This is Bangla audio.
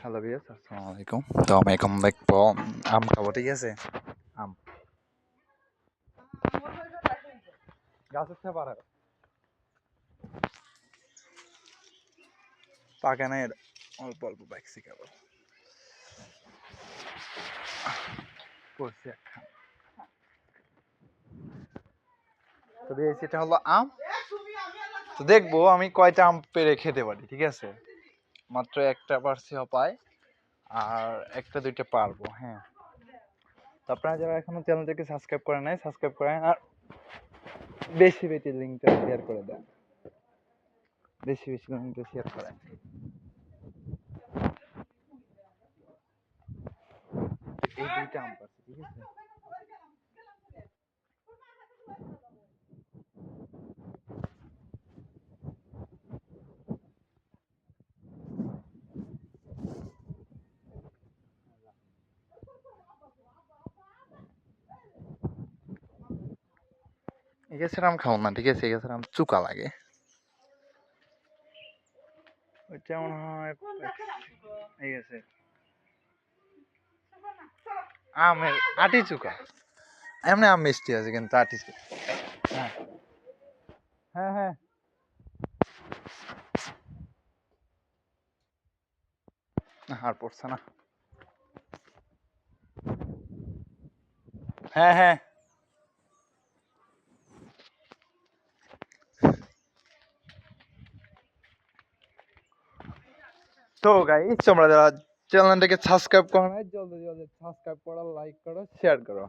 হ্যালো ভিউয়ার্স, আসসালামু আলাইকুম। তো আমি এখন দেখবো আম খাবো, ঠিক আছে? আম গাছ উঠতে পারে পাকে নাই, অল্প অল্প পাকছি খাবো করছি একখান। তো সেটা হলো আম। তো দেখবো আমি কয়টা আম পেরে খেতে পারি, ঠিক আছে? মাত্র একটা পারছি পাই, আর একটা দুইটা পারবো। হ্যাঁ, তো আপনারা যারা এখনো চ্যানেলটাকে সাবস্ক্রাইব করে নাই, সাবস্ক্রাইব করেন, আর বেশি বেশি লিঙ্কটা শেয়ার করে দেন, বেশি বেশি লিঙ্কটা শেয়ার করেন। এই দুইটা আম পারছি, ঠিক আছে? এই গাছের আম খাও না, ঠিক আছে? এই গাছের আম চুকা লাগে। ওইটা মনে হয় এই আছে আমের আটি চুকা। এমনি আম মিষ্টি আছে, কিন্তু আটি চুকা। হ্যাঁ হ্যাঁ হ্যাঁ, আর পড়ছে না। হ্যাঁ হ্যাঁ, তো গাইস তোমরা যারা চ্যানেলটাকে সাবস্ক্রাইব করো নাই, জলদি জলদি সাবস্ক্রাইব করো, লাইক করো, শেয়ার করো।